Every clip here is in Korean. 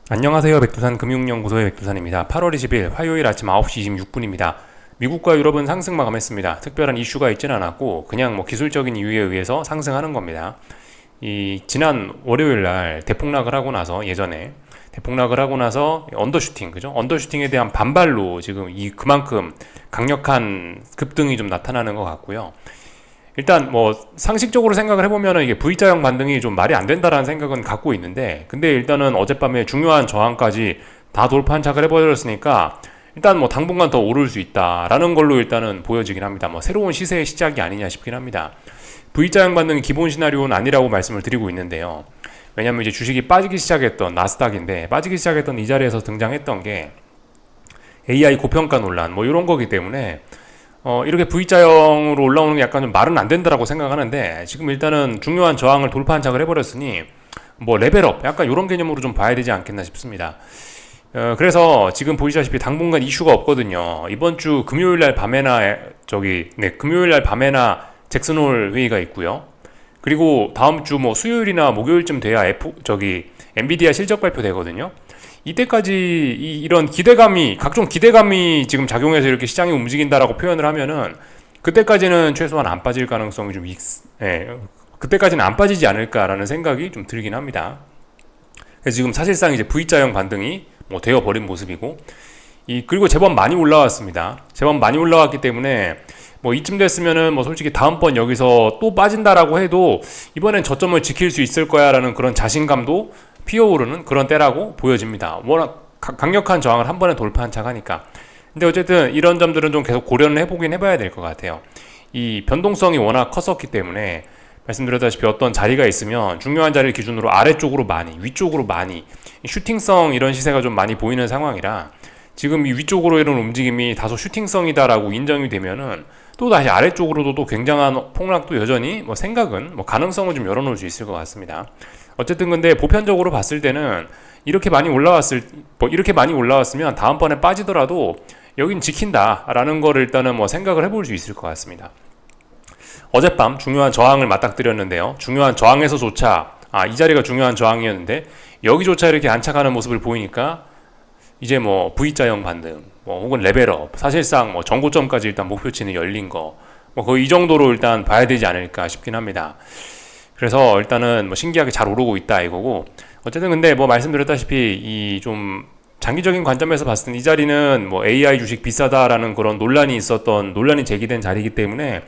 안녕하세요. 백두산 금융연구소의 백두산입니다. 8월 20일 화요일 아침 9시 26분입니다. 미국과 유럽은 상승 마감했습니다. 특별한 이슈가 있지는 않았고 그냥 기술적인 이유에 의해서 상승하는 겁니다. 이 지난 월요일 날 대폭락을 하고 나서 예전에 대폭락을 하고 나서 언더슈팅, 그죠? 언더슈팅에 대한 반발로 지금 그만큼 강력한 급등이 좀 나타나는 것 같고요. 일단 상식적으로 생각을 해보면 이게 V자형 반등이 좀 말이 안 된다라는 생각은 갖고 있는데, 근데 일단은 어젯밤에 중요한 저항까지 다 돌파한착을 해버렸으니까 일단 당분간 더 오를 수 있다라는 걸로 일단은 보여지긴 합니다. 새로운 시세의 시작이 아니냐 싶긴 합니다. V자형 반등이 기본 시나리오는 아니라고 말씀을 드리고 있는데요. 왜냐면 이제 주식이 빠지기 시작했던 나스닥인데, 빠지기 시작했던 이 자리에서 등장했던 게 AI 고평가 논란 이런 거기 때문에 이렇게 V자형으로 올라오는 게 약간 좀 말은 안 된다라고 생각하는데, 지금 일단은 중요한 저항을 돌파한착을 해버렸으니 레벨업 약간 이런 개념으로 좀 봐야 되지 않겠나 싶습니다. 그래서 지금 보시다시피 당분간 이슈가 없거든요. 이번 주 금요일날 밤에나 금요일날 밤에나 잭슨홀 회의가 있고요. 그리고 다음 주 수요일이나 목요일쯤 돼야 엔비디아 실적 발표 되거든요. 이때까지 이런 기대감이, 각종 기대감이 지금 작용해서 이렇게 시장이 움직인다라고 표현을 하면은 그때까지는 최소한 안 빠질 가능성이 그때까지는 안 빠지지 않을까라는 생각이 좀 들긴 합니다. 그래서 지금 사실상 이제 V자형 반등이 되어버린 모습이고, 그리고 제법 많이 올라왔습니다. 제법 많이 올라왔기 때문에 이쯤 됐으면은 솔직히 다음번 여기서 또 빠진다라고 해도 이번엔 저점을 지킬 수 있을 거야라는 그런 자신감도 피어오르는 그런 때라고 보여집니다. 워낙 강력한 저항을 한 번에 돌파한착하니까. 근데 어쨌든 이런 점들은 좀 계속 고려는 해보긴 해봐야 될 것 같아요. 이 변동성이 워낙 컸었기 때문에 말씀드렸다시피 어떤 자리가 있으면 중요한 자리를 기준으로 아래쪽으로 많이, 위쪽으로 많이, 슈팅성 이런 시세가 좀 많이 보이는 상황이라 지금 이 위쪽으로 이런 움직임이 다소 슈팅성이다라고 인정이 되면은 또 다시 아래쪽으로도 또 굉장한 폭락도 여전히 생각은 가능성을 좀 열어놓을 수 있을 것 같습니다. 어쨌든 근데 보편적으로 봤을 때는 이렇게 많이 올라왔으면 다음번에 빠지더라도 여긴 지킨다라는 거를 일단은 생각을 해볼 수 있을 것 같습니다. 어젯밤 중요한 저항을 맞닥뜨렸는데요. 중요한 저항에서조차 이 자리가 중요한 저항이었는데 여기조차 이렇게 안착하는 모습을 보이니까 이제 V자형 반등 혹은 레벨업, 사실상 전고점까지 일단 목표치는 열린 거 거의 이 정도로 일단 봐야 되지 않을까 싶긴 합니다. 그래서 일단은 신기하게 잘 오르고 있다 이거고, 어쨌든 근데 말씀드렸다시피 이 좀 장기적인 관점에서 봤을 때 이 자리는 AI 주식 비싸다라는 그런 논란이 제기된 자리이기 때문에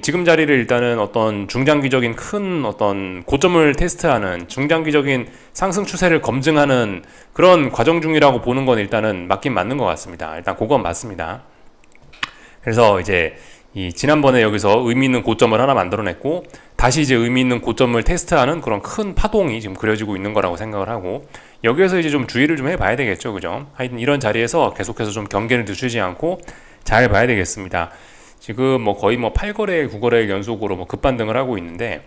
지금 자리를 일단은 어떤 중장기적인 큰 어떤 고점을 테스트하는, 중장기적인 상승 추세를 검증하는 그런 과정 중이라고 보는 건 일단은 맞긴 맞는 것 같습니다. 일단 그건 맞습니다. 그래서 이제 지난번에 여기서 의미 있는 고점을 하나 만들어냈고 다시 이제 의미 있는 고점을 테스트하는 그런 큰 파동이 지금 그려지고 있는 거라고 생각을 하고, 여기에서 이제 좀 주의를 좀 해봐야 되겠죠, 그죠? 하여튼 이런 자리에서 계속해서 좀 경계를 늦추지 않고 잘 봐야 되겠습니다. 지금 거의 8거래일, 9거래일 연속으로 급반등을 하고 있는데,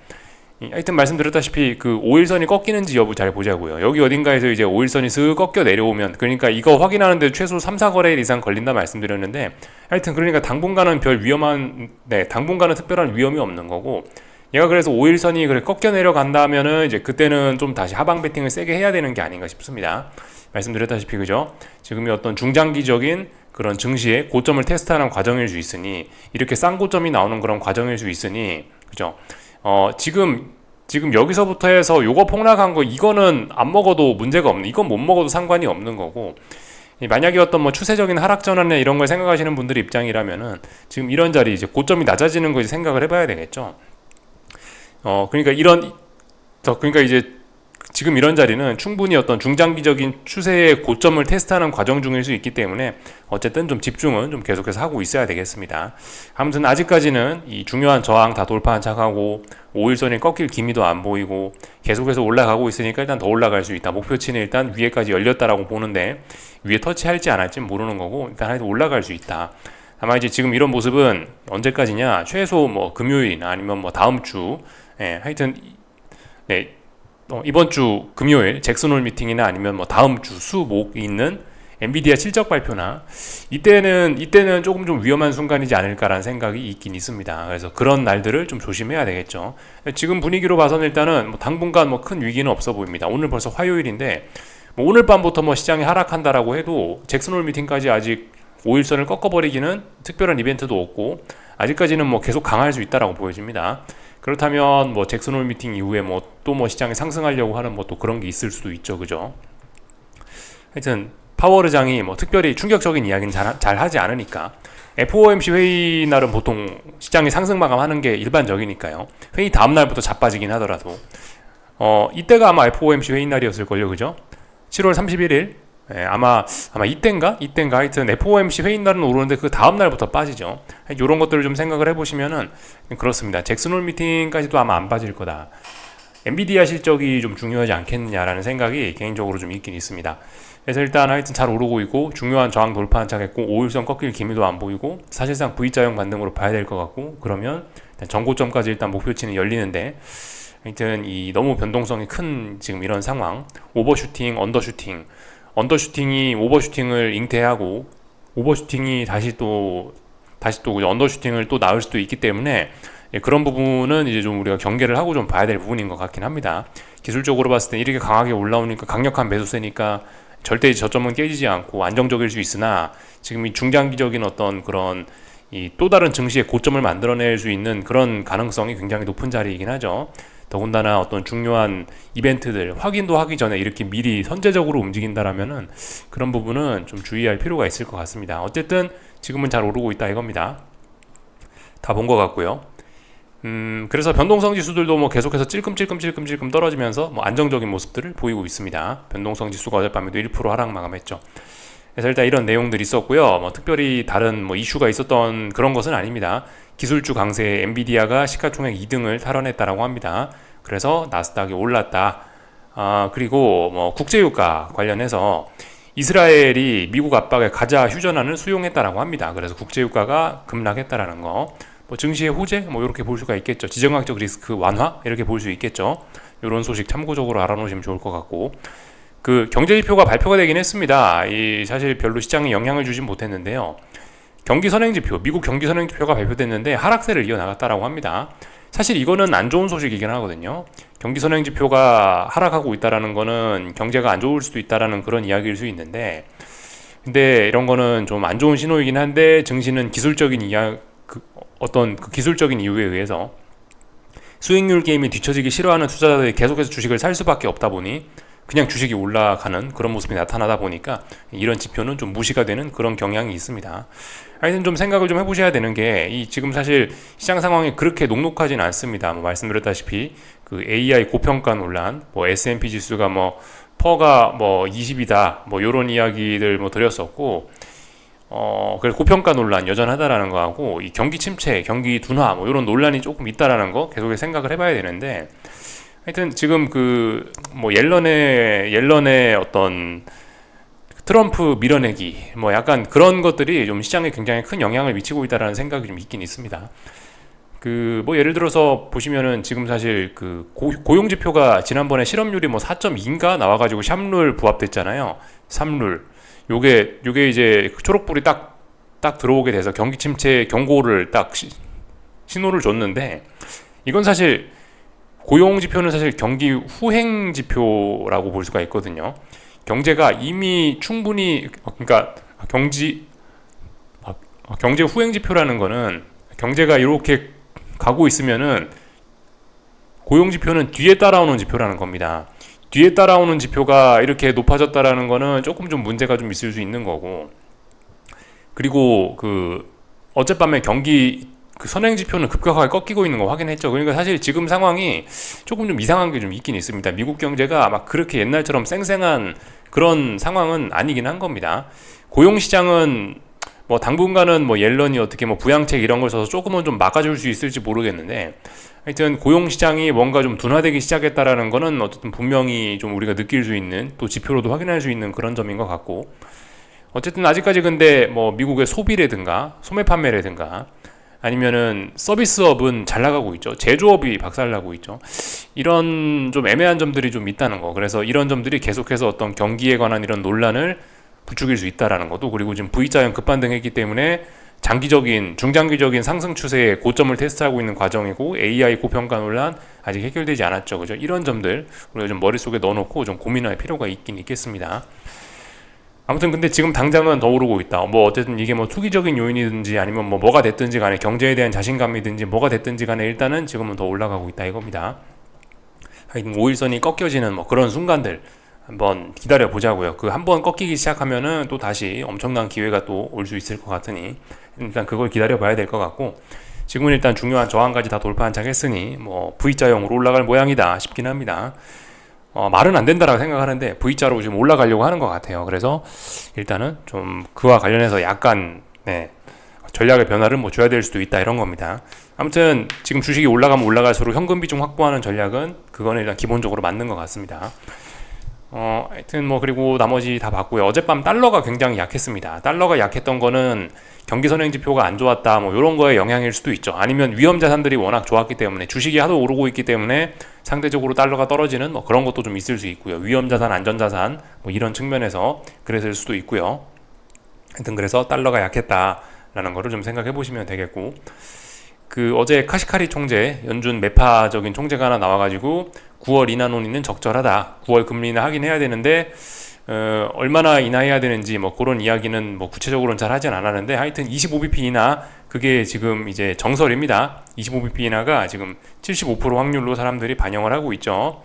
하여튼 말씀드렸다시피 그 5일선이 꺾이는지 여부 잘 보자고요. 여기 어딘가에서 이제 5일선이 슥 꺾여 내려오면, 그러니까 이거 확인하는데 최소 3, 4거래일 이상 걸린다 말씀드렸는데, 하여튼 그러니까 당분간은 당분간은 특별한 위험이 없는 거고, 얘가 그래서 5일선이 그래 꺾여 내려간다면은 이제 그때는 좀 다시 하방 베팅을 세게 해야 되는 게 아닌가 싶습니다. 말씀드렸다시피 그죠? 지금이 어떤 중장기적인 그런 증시의 고점을 테스트하는 과정일 수 있으니, 이렇게 싼 고점이 나오는 그런 과정일 수 있으니, 그죠? 지금 여기서부터 해서 요거 폭락한 거 이거는 안 먹어도 문제가 없는, 이건 못 먹어도 상관이 없는 거고, 만약에 어떤 추세적인 하락 전환이나 이런 걸 생각하시는 분들 입장이라면은 지금 이런 자리 이제 고점이 낮아지는 거 생각을 해봐야 되겠죠. 그러니까 이제 지금 이런 자리는 충분히 어떤 중장기적인 추세의 고점을 테스트하는 과정 중일 수 있기 때문에 어쨌든 좀 집중은 좀 계속해서 하고 있어야 되겠습니다. 아무튼 아직까지는 이 중요한 저항 다 돌파한착하고 5일선이 꺾일 기미도 안 보이고 계속해서 올라가고 있으니까 일단 더 올라갈 수 있다. 목표치는 일단 위에까지 열렸다라고 보는데 위에 터치할지 안 할지 모르는 거고, 일단 하여튼 올라갈 수 있다. 다만 이제 지금 이런 모습은 언제까지냐, 최소 금요일 아니면 다음 주, 하여튼 이번 주 금요일 잭슨홀 미팅이나 아니면 다음 주 수목이 있는 엔비디아 실적 발표나 이때는 조금 좀 위험한 순간이지 않을까라는 생각이 있긴 있습니다. 그래서 그런 날들을 좀 조심해야 되겠죠. 지금 분위기로 봐서는 일단은 당분간 큰 위기는 없어 보입니다. 오늘 벌써 화요일인데 뭐 오늘 밤부터 뭐 시장이 하락한다라고 해도 잭슨홀 미팅까지 아직 5일선을 꺾어버리기는 특별한 이벤트도 없고 아직까지는 뭐 계속 강할 수 있다라고 보여집니다. 그렇다면 뭐 잭슨홀 미팅 이후에 뭐 또 뭐 시장이 상승하려고 하는 뭐 또 그런 게 있을 수도 있죠, 그죠? 하여튼 파월 의장이 뭐 특별히 충격적인 이야기는 잘 하지 않으니까 FOMC 회의 날은 보통 시장이 상승 마감하는 게 일반적이니까요. 회의 다음 날부터 자빠지긴 하더라도 이때가 아마 FOMC 회의 날이었을걸요, 그죠? 7월 31일 아마 이땐가 하여튼 FOMC 회의 날은 오르는데 그 다음 날부터 빠지죠. 이런 것들을 좀 생각을 해보시면은 그렇습니다. 잭슨홀 미팅까지도 아마 안 빠질 거다. 엔비디아 실적이 좀 중요하지 않겠느냐라는 생각이 개인적으로 좀 있긴 있습니다. 그래서 일단 하여튼 잘 오르고 있고 중요한 저항 돌파한 척했고 5일선 꺾일 기미도 안 보이고 사실상 V자형 반등으로 봐야 될 것 같고 그러면 전고점까지 일단 목표치는 열리는데 하여튼 이 너무 변동성이 큰 지금 이런 상황 오버슈팅, 언더슈팅이 오버슈팅을 잉태하고 오버슈팅이 다시 또 언더슈팅을 또 나올 수도 있기 때문에 그런 부분은 이제 좀 우리가 경계를 하고 좀 봐야 될 부분인 것 같긴 합니다. 기술적으로 봤을 때 이렇게 강하게 올라오니까 강력한 매수세니까 절대 저점은 깨지지 않고 안정적일 수 있으나 지금 이 중장기적인 어떤 그런 이 또 다른 증시의 고점을 만들어낼 수 있는 그런 가능성이 굉장히 높은 자리이긴 하죠. 더군다나 어떤 중요한 이벤트들 확인도 하기 전에 이렇게 미리 선제적으로 움직인다라면은 그런 부분은 좀 주의할 필요가 있을 것 같습니다. 어쨌든 지금은 잘 오르고 있다 이겁니다. 다 본 것 같고요. 그래서 변동성 지수들도 뭐 계속해서 찔끔찔끔 떨어지면서 뭐 안정적인 모습들을 보이고 있습니다. 변동성 지수가 어젯밤에도 1% 하락 마감했죠. 그래서 일단 이런 내용들이 있었고요. 뭐 특별히 다른 뭐 이슈가 있었던 그런 것은 아닙니다. 기술주 강세에 엔비디아가 시가총액 2등을 탈환했다라고 합니다. 그래서 나스닥이 올랐다. 그리고 뭐 국제유가 관련해서 이스라엘이 미국 압박에 가자 휴전안을 수용했다라고 합니다. 그래서 국제유가가 급락했다라는 거. 뭐 증시의 호재 뭐 이렇게 볼 수가 있겠죠. 지정학적 리스크 완화 이렇게 볼 수 있겠죠. 이런 소식 참고적으로 알아놓으시면 좋을 것 같고 그 경제지표가 발표가 되긴 했습니다. 이 사실 별로 시장에 영향을 주진 못했는데요. 경기 선행지표 미국 경기 선행지표가 발표됐는데 하락세를 이어나갔다라고 합니다. 사실 이거는 안 좋은 소식이긴 하거든요. 경기 선행지표가 하락하고 있다라는 거는 경제가 안 좋을 수도 있다라는 그런 이야기일 수 있는데 근데 이런 거는 좀 안 좋은 신호이긴 한데 증시는 기술적인 어떤 그 기술적인 이유에 의해서 수익률 게임이 뒤처지기 싫어하는 투자자들이 계속해서 주식을 살 수밖에 없다 보니 그냥 주식이 올라가는 그런 모습이 나타나다 보니까 이런 지표는 좀 무시가 되는 그런 경향이 있습니다. 하여튼 좀 생각을 좀 해보셔야 되는 게 이 지금 사실 시장 상황이 그렇게 녹록하진 않습니다. 뭐 말씀드렸다시피 그 AI 고평가 논란, 뭐 S&P 지수가 뭐 퍼가 뭐 20이다, 뭐 이런 이야기들 뭐 드렸었고. 그래서 고평가 논란 여전하다라는 거하고 이 경기 침체, 경기 둔화 뭐 이런 논란이 조금 있다라는 거 계속해서 생각을 해봐야 되는데 하여튼 지금 그 뭐 옐런의 어떤 트럼프 밀어내기 뭐 약간 그런 것들이 좀 시장에 굉장히 큰 영향을 미치고 있다라는 생각이 좀 있긴 있습니다. 그 뭐 예를 들어서 보시면은 지금 사실 그 고용 지표가 지난번에 실업률이 뭐 4.2인가 나와가지고 샵룰 부합됐잖아요. 3룰. 요게 이제 초록불이 딱 들어오게 돼서 경기 침체 경고를 딱 신호를 줬는데 이건 사실 고용 지표는 사실 경기 후행 지표라고 볼 수가 있거든요. 경제가 이미 충분히 그러니까 경제 후행 지표라는 거는 경제가 이렇게 가고 있으면은 고용 지표는 뒤에 따라오는 지표라는 겁니다. 뒤에 따라오는 지표가 이렇게 높아졌다라는 거는 조금 좀 문제가 좀 있을 수 있는 거고 그리고 그 어젯밤에 경기 그 선행 지표는 급격하게 꺾이고 있는 거 확인했죠. 그러니까 사실 지금 상황이 조금 좀 이상한 게 좀 있긴 있습니다. 미국 경제가 막 그렇게 옛날처럼 쌩쌩한 그런 상황은 아니긴 한 겁니다. 고용 시장은 뭐 당분간은 뭐 옐런이 어떻게 뭐 부양책 이런 걸 써서 조금은 좀 막아줄 수 있을지 모르겠는데 하여튼 고용 시장이 뭔가 좀 둔화되기 시작했다라는 거는 어쨌든 분명히 좀 우리가 느낄 수 있는 또 지표로도 확인할 수 있는 그런 점인 것 같고 어쨌든 아직까지 근데 뭐 미국의 소비라든가 소매 판매라든가 아니면은 서비스업은 잘 나가고 있죠. 제조업이 박살나고 있죠. 이런 좀 애매한 점들이 좀 있다는 거. 그래서 이런 점들이 계속해서 어떤 경기에 관한 이런 논란을 부추길 수 있다라는 것도 그리고 지금 V자형 급반등했기 때문에 장기적인 중장기적인 상승 추세의 고점을 테스트하고 있는 과정이고 AI 고평가 논란 아직 해결되지 않았죠. 그죠? 이런 점들 우리가 좀 머릿속에 넣어놓고 좀 고민할 필요가 있긴 있겠습니다. 아무튼 근데 지금 당장은 더 오르고 있다. 뭐 어쨌든 이게 뭐 투기적인 요인이든지 아니면 뭐가 됐든지 간에 경제에 대한 자신감이든지 뭐가 됐든지 간에 일단은 지금은 더 올라가고 있다 이겁니다. 하여튼 5일선이 꺾여지는 뭐 그런 순간들 한번 기다려 보자고요. 그 한번 꺾이기 시작하면은 또 다시 엄청난 기회가 또 올 수 있을 것 같으니 일단 그걸 기다려 봐야 될 것 같고, 지금은 일단 중요한 저항까지 다 돌파한 척 했으니 뭐 V자형으로 올라갈 모양이다 싶긴 합니다. 말은 안 된다라고 생각하는데 V자로 지금 올라가려고 하는 것 같아요. 그래서 일단은 좀 그와 관련해서 약간 전략의 변화를 뭐 줘야 될 수도 있다 이런 겁니다. 아무튼 지금 주식이 올라가면 올라갈수록 현금 비중 확보하는 전략은 그거는 일단 기본적으로 맞는 것 같습니다. 하여튼 뭐 그리고 나머지 다 봤고요. 어젯밤 달러가 굉장히 약했습니다. 달러가 약했던 거는 경기 선행 지표가 안 좋았다 뭐 이런 거에 영향일 수도 있죠. 아니면 위험 자산들이 워낙 좋았기 때문에 주식이 하도 오르고 있기 때문에 상대적으로 달러가 떨어지는 뭐 그런 것도 좀 있을 수 있고요. 위험 자산, 안전 자산 뭐 이런 측면에서 그랬을 수도 있고요. 하여튼 그래서 달러가 약했다라는 거를 좀 생각해 보시면 되겠고, 그 어제 카시카리 총재, 연준 매파적인 총재가 하나 나와가지고 9월 인하 논의는 적절하다. 9월 금리 인하 하긴 해야 되는데 얼마나 인하해야 되는지 뭐 그런 이야기는 뭐 구체적으로는 잘 하진 않았는데, 하여튼 25bp 인하 그게 지금 이제 정설입니다. 25bp 인하가 지금 75% 확률로 사람들이 반영을 하고 있죠.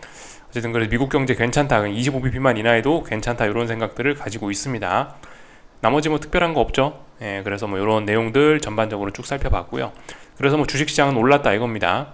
어쨌든 그래서 미국 경제 괜찮다, 25bp만 인하해도 괜찮다 이런 생각들을 가지고 있습니다. 나머지 뭐 특별한 거 없죠. 그래서 뭐 이런 내용들 전반적으로 쭉 살펴봤고요. 그래서 뭐 주식시장은 올랐다 이겁니다.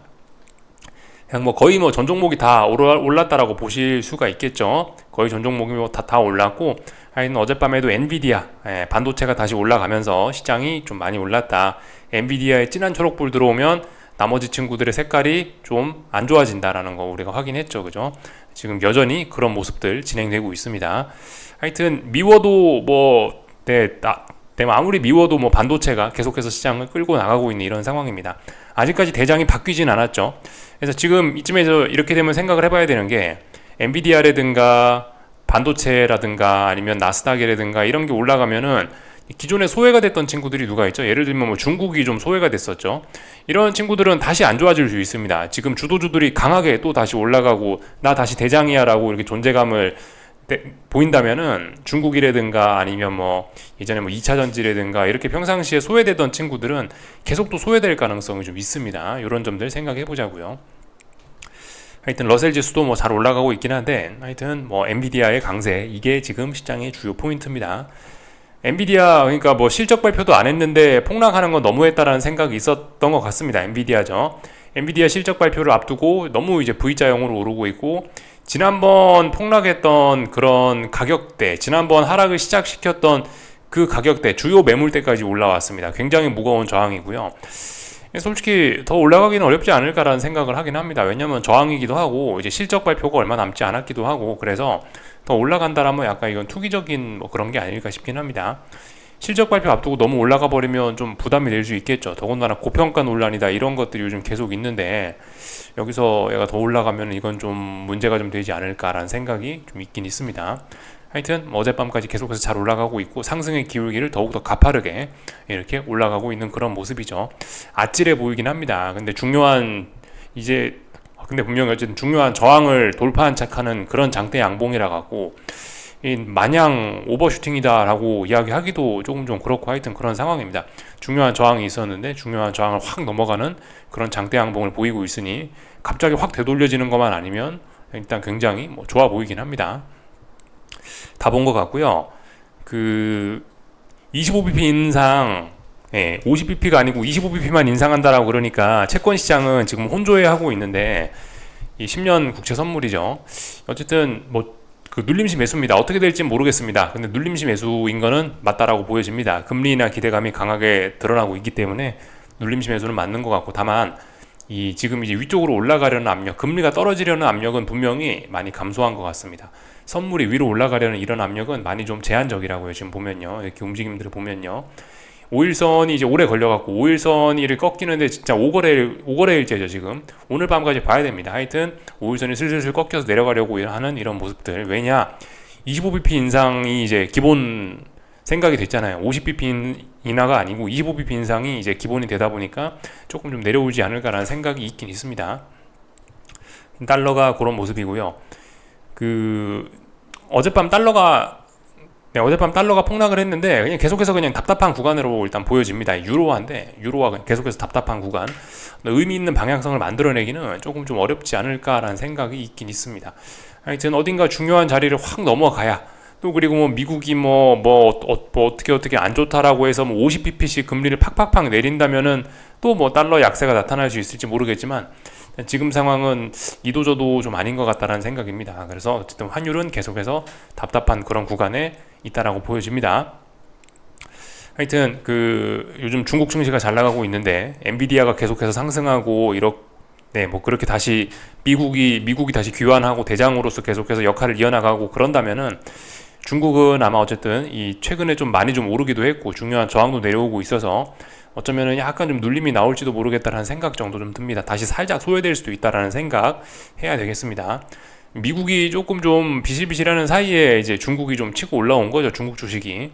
그냥 뭐 거의 뭐 전 종목이 다 올랐다라고 보실 수가 있겠죠. 거의 전 종목이 뭐 다 올랐고, 하여튼 어젯밤에도 엔비디아 반도체가 다시 올라가면서 시장이 좀 많이 올랐다. 엔비디아에 진한 초록불 들어오면 나머지 친구들의 색깔이 좀 안 좋아진다라는 거 우리가 확인했죠. 그죠? 지금 여전히 그런 모습들 진행되고 있습니다. 하여튼 미워도 뭐 아무리 미워도 뭐 반도체가 계속해서 시장을 끌고 나가고 있는 이런 상황입니다. 아직까지 대장이 바뀌진 않았죠. 그래서 지금 이쯤에서 이렇게 되면 생각을 해봐야 되는 게, 엔비디아라든가 반도체라든가 아니면 나스닥이라든가 이런 게 올라가면은 기존에 소외가 됐던 친구들이 누가 있죠? 예를 들면 뭐 중국이 좀 소외가 됐었죠. 이런 친구들은 다시 안 좋아질 수 있습니다. 지금 주도주들이 강하게 또 다시 올라가고 나 다시 대장이야 라고 이렇게 존재감을 보인다면은 중국이라든가 아니면 뭐 예전에 뭐 2차 전지라든가 이렇게 평상시에 소외되던 친구들은 계속 또 소외될 가능성이 좀 있습니다. 이런 점들 생각해 보자고요. 하여튼 러셀 지수도 뭐 잘 올라가고 있긴 한데, 하여튼 뭐 엔비디아의 강세 이게 지금 시장의 주요 포인트입니다. 엔비디아 그러니까 뭐 실적 발표도 안 했는데 폭락하는 건 너무했다라는 생각이 있었던 것 같습니다. 엔비디아죠. 엔비디아 실적 발표를 앞두고 너무 이제 V자형으로 오르고 있고, 지난번 폭락했던 그런 가격대, 지난번 하락을 시작시켰던 그 가격대, 주요 매물대까지 올라왔습니다. 굉장히 무거운 저항이고요. 솔직히 더 올라가기는 어렵지 않을까라는 생각을 하긴 합니다. 왜냐면 저항이기도 하고 이제 실적 발표가 얼마 남지 않았기도 하고, 그래서 더 올라간다라면 약간 이건 투기적인 뭐 그런 게 아닐까 싶긴 합니다. 실적 발표 앞두고 너무 올라가 버리면 좀 부담이 될 수 있겠죠. 더군다나 고평가 논란이다 이런 것들이 요즘 계속 있는데, 여기서 얘가 더 올라가면 이건 좀 문제가 좀 되지 않을까라는 생각이 좀 있긴 있습니다. 하여튼 어젯밤까지 계속해서 잘 올라가고 있고, 상승의 기울기를 더욱더 가파르게 이렇게 올라가고 있는 그런 모습이죠. 아찔해 보이긴 합니다. 근데 분명히 어쨌든 중요한 저항을 돌파한 척하는 그런 장대 양봉이라 갖고 마냥 오버슈팅이다라고 이야기하기도 조금 좀 그렇고, 하여튼 그런 상황입니다. 중요한 저항이 있었는데 중요한 저항을 확 넘어가는 그런 장대 양봉을 보이고 있으니 갑자기 확 되돌려지는 것만 아니면 일단 굉장히 뭐 좋아 보이긴 합니다. 다 본 것 같고요. 그 25bp 인상, 50bp가 아니고 25bp만 인상한다라고 그러니까 채권 시장은 지금 혼조해 하고 있는데, 이 10년 국채 선물이죠. 어쨌든 뭐 그 눌림시 매수입니다. 어떻게 될지 모르겠습니다. 근데 눌림시 매수인 거는 맞다라고 보여집니다. 금리 인하 기대감이 강하게 드러나고 있기 때문에 눌림시 매수는 맞는 것 같고, 다만 지금 이제 위쪽으로 올라가려는 압력, 금리가 떨어지려는 압력은 분명히 많이 감소한 것 같습니다. 선물이 위로 올라가려는 이런 압력은 많이 좀 제한적이라고요. 지금 보면요, 이렇게 움직임들을 보면요, 5일선이 이제 오래 걸려갖고 5일선이 꺾이는데 진짜 5거래일째죠. 지금 오늘 밤까지 봐야 됩니다. 하여튼 5일선이 슬슬 꺾여서 내려가려고 하는 이런 모습들. 왜냐, 25bp 인상이 이제 기본 생각이 됐잖아요. 50bp 인하가 아니고 25bp 인상이 이제 기본이 되다 보니까 조금 좀 내려오지 않을까라는 생각이 있긴 있습니다. 달러가 그런 모습이고요. 그 어젯밤 달러가 폭락을 했는데 그냥 계속해서 그냥 답답한 구간으로 일단 보여집니다. 유로화 계속해서 답답한 구간. 의미 있는 방향성을 만들어내기는 조금 좀 어렵지 않을까라는 생각이 있긴 있습니다. 하여튼 어딘가 중요한 자리를 확 넘어가야, 또 그리고 뭐 미국이 어떻게 안 좋다라고 해서 뭐 50bp씩 금리를 팍팍팍 내린다면은 또 뭐 달러 약세가 나타날 수 있을지 모르겠지만, 지금 상황은 이도저도 좀 아닌 것 같다는 생각입니다. 그래서 어쨌든 환율은 계속해서 답답한 그런 구간에 있다라고 보여집니다. 하여튼 요즘 중국 증시가 잘 나가고 있는데 엔비디아가 계속해서 상승하고 그렇게 다시 미국이 다시 귀환하고 대장으로서 계속해서 역할을 이어나가고 그런다면은, 중국은 아마 어쨌든 이 최근에 좀 많이 좀 오르기도 했고 중요한 저항도 내려오고 있어서 어쩌면은 약간 좀 눌림이 나올지도 모르겠다라는 생각 정도 좀 듭니다. 다시 살짝 소외될 수도 있다라는 생각 해야 되겠습니다. 미국이 조금 좀 비실비실하는 사이에 이제 중국이 좀 치고 올라온 거죠. 중국 주식이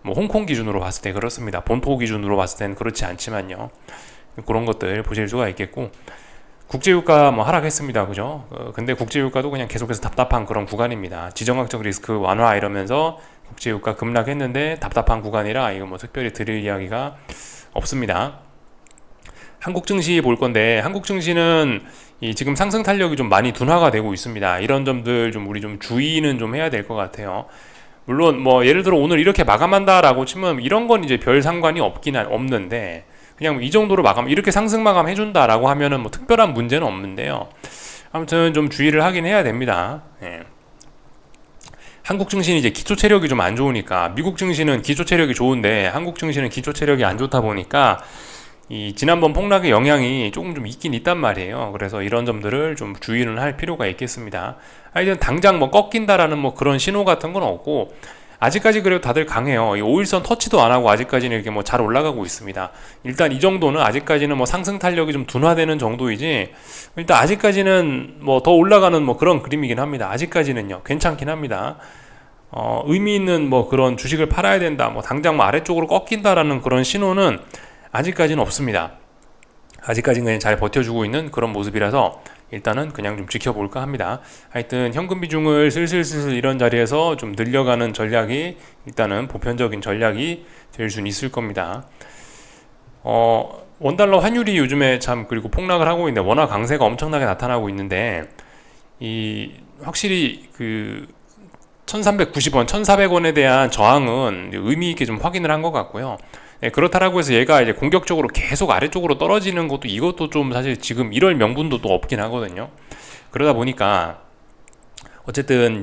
뭐 홍콩 기준으로 봤을 때 그렇습니다. 본토 기준으로 봤을 때는 그렇지 않지만요. 그런 것들 보실 수가 있겠고, 국제유가 뭐 하락했습니다. 그죠? 근데 국제유가도 그냥 계속해서 답답한 그런 구간입니다. 지정학적 리스크 완화 이러면서 국제유가 급락했는데 답답한 구간이라 이거 뭐 특별히 드릴 이야기가 없습니다. 한국 증시 볼 건데, 한국 증시는 지금 상승 탄력이 좀 많이 둔화가 되고 있습니다. 이런 점들 좀 우리 좀 주의는 좀 해야 될 것 같아요. 물론 뭐 예를 들어 오늘 이렇게 마감한다라고 치면 이런 건 이제 별 상관이 없는데, 그냥 이 정도로 이렇게 상승 마감 해준다라고 하면은 뭐 특별한 문제는 없는데요. 아무튼 좀 주의를 하긴 해야 됩니다. 예. 한국 증시는 이제 기초 체력이 좀 안 좋으니까, 미국 증시는 기초 체력이 좋은데 한국 증시는 기초 체력이 안 좋다 보니까 이 지난번 폭락의 영향이 조금 좀 있긴 있단 말이에요. 그래서 이런 점들을 좀 주의는 할 필요가 있겠습니다. 하여튼 당장 뭐 꺾인다라는 뭐 그런 신호 같은 건 없고, 아직까지 그래도 다들 강해요. 이 5일선 터치도 안 하고 아직까지는 이렇게 뭐 잘 올라가고 있습니다. 일단 이 정도는 아직까지는 뭐 상승 탄력이 좀 둔화되는 정도이지, 일단 아직까지는 뭐 더 올라가는 뭐 그런 그림이긴 합니다. 아직까지는요. 괜찮긴 합니다. 의미 있는 뭐 그런 주식을 팔아야 된다, 뭐 당장 뭐 아래쪽으로 꺾인다라는 그런 신호는 아직까지는 없습니다. 아직까지는 그냥 잘 버텨주고 있는 그런 모습이라서 일단은 그냥 좀 지켜볼까 합니다. 하여튼 현금 비중을 슬슬 이런 자리에서 좀 늘려가는 전략이 일단은 보편적인 전략이 될 수는 있을 겁니다. 원달러 환율이 요즘에 그리고 폭락을 하고 있는데, 원화 강세가 엄청나게 나타나고 있는데, 확실히 1390원, 1400원에 대한 저항은 의미 있게 좀 확인을 한 것 같고요. 네, 그렇다라고 해서 얘가 이제 공격적으로 계속 아래쪽으로 떨어지는 이것도 좀 사실 지금 이럴 명분도 또 없긴 하거든요. 그러다 보니까 어쨌든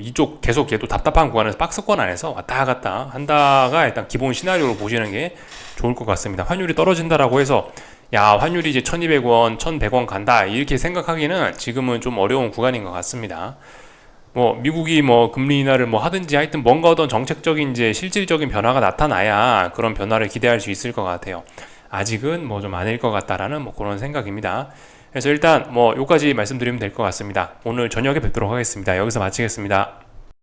이쪽 계속 얘도 답답한 구간에서 박스권 안에서 왔다 갔다 한다가 일단 기본 시나리오로 보시는 게 좋을 것 같습니다. 환율이 떨어진다라고 해서 환율이 이제 1200원, 1100원 간다 이렇게 생각하기는 지금은 좀 어려운 구간인 것 같습니다. 미국이 금리 인하를 하든지 하여튼 뭔가 어떤 정책적인 이제 실질적인 변화가 나타나야 그런 변화를 기대할 수 있을 것 같아요. 아직은 좀 아닐 것 같다라는 그런 생각입니다. 그래서 일단 요까지 말씀드리면 될 것 같습니다. 오늘 저녁에 뵙도록 하겠습니다. 여기서 마치겠습니다.